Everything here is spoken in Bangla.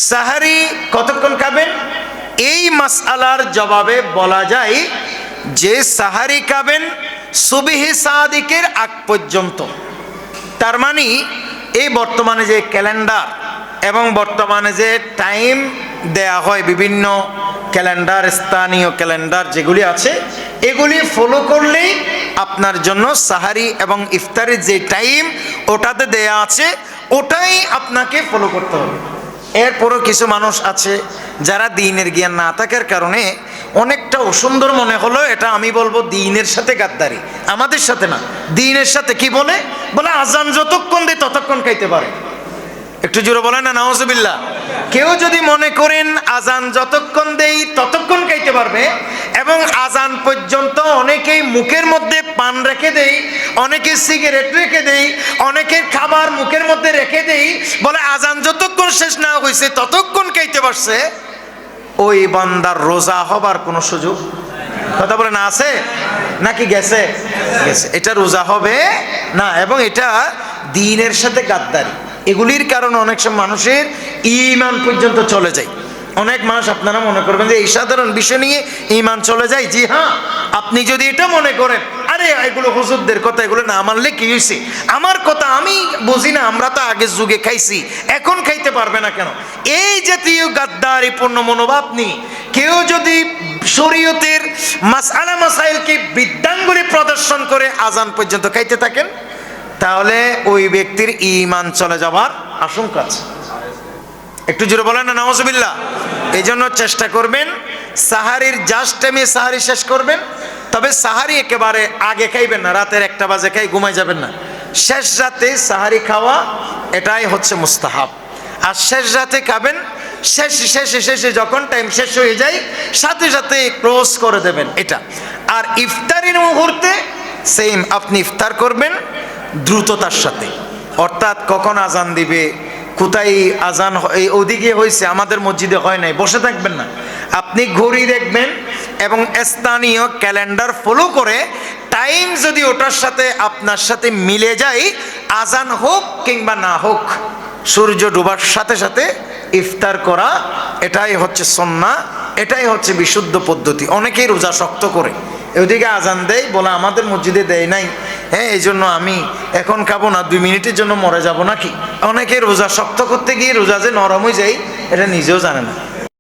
সাহারি কতক্ষণ খাবেন? এই মাসআলার জবাবে বলা যায় যে সাহারি খাবেন সুবহি সাদিকের আগ পর্যন্ত। তার মানে এই বর্তমানে যে ক্যালেন্ডার এবং বর্তমানে যে টাইম দেয়া হয়, বিভিন্ন ক্যালেন্ডার, স্থানীয় ক্যালেন্ডার যেগুলি আছে, এগুলি ফলো করলেই আপনার জন্য সাহারি এবং ইফতারের যে টাইম ওটাতে দেয়া আছে ওটাই আপনাকে ফলো করতে হবে। এরপরও কিছু মানুষ আছে যারা দ্বীনের জ্ঞান না থাকার কারণে অনেকটা অসুন্দর মনে হলো, এটা আমি বলবো দ্বীনের সাথে গাদ্দারি, আমাদের সাথে না, দ্বীনের সাথে। কি বলে? বলে আজান যতক্ষণ দেয় ততক্ষণ খাইতে পারে। একটু জোরে বলেন না নাউজুবিল্লাহ। কেউ যদি মনে করেন আজান যতক্ষণ দেই ততক্ষণ খাইতে পারবে, এবং আজান পর্যন্ত অনেকেই মুখের মধ্যে পান রেখে দেই, অনেকে সিগারেট রেখে দেই, অনেকের খাবার মুখের মধ্যে রেখে দেই, বলে আজান যতক্ষণ শেষ না হয়েছে ততক্ষণ খাইতে পারছে, ওই বান্দার রোজা হবার কোনো সুযোগ, কথা বলে না, আছে নাকি গেছে? গেছে। এটা রোজা হবে না, এবং এটা দ্বীনের সাথে গাদ্দারি। এগুলির কারণে অনেক সময় মানুষের ঈমান পর্যন্ত চলে যায়। অনেক মানুষ আপনারা মনে করবেন যে এই সাধারণ বিষয় নিয়ে ঈমান চলে যায়। জি হ্যাঁ, আপনি যদি এটা মনে করেন আরে এগুলো হুজুরদের কথা, এগুলো না মানলে কি হয়েছে, আমার কথা আমি বুঝি না, আমরা তো আগের যুগে খাইছি, এখন খাইতে পারবে না কেন, এই জাতীয় গাদ্দারিপূর্ণ মনোভাব নিয়ে কেউ যদি শরীয়তের মাসআলা মাসাইলকে বৃদ্ধাঙ্গুলি প্রদর্শন করে আজান পর্যন্ত খাইতে থাকেন, তাহলে ওই ব্যক্তির ঈমান চলে যাবার আশঙ্কা আছে। একটু জোরে বলেন না নাউজুবিল্লাহ। এই জন্য চেষ্টা করবেন সাহারির জাস্ট টাইমে সাহারি শেষ করবেন, তবে সাহারি একেবারে আগে খাইবেন না, রাতের 1টা বাজে খাই ঘুমাই যাবেন না। শেষ রাতে সাহারি খাওয়া এটাই হচ্ছে মুস্তাহাব। আর শেষ রাতে খাবেন, শেষে যখন টাইম শেষ হয়ে যায় সাথে সাথে ক্লোজ করে দেবেন এটা। আর ইফতারের মুহূর্তে সেম, আপনি ইফতার করবেন দ্রুততার সাথে, অর্থাৎ কখন আজান দিবে, কোথায় আজান ওদিকে হয়েছে, আমাদের মসজিদে হয় নাই, বসে থাকবেন না, আপনি ঘড়ি দেখবেন এবং স্থানীয় ক্যালেন্ডার ফলো করে টাইম যদি ওটার সাথে আপনার সাথে মিলে যায়, আজান হোক কিংবা না হোক, সূর্য ডোবার সাথে সাথে ইফতার করা, এটাই হচ্ছে সুন্নাহ, এটাই হচ্ছে বিশুদ্ধ পদ্ধতি। অনেকেই রোজা শক্ত করে ওইদিকে আজান দেয়, বলে আমাদের মসজিদে দেয় নাই, হ্যাঁ এই জন্য আমি এখন খাবো না, 2 মিনিটের জন্য মরে যাব নাকি। অনেকে রোজা শক্ত করতে গিয়ে রোজা যে নরম হয়ে যায় এটা নিজেও জানে না।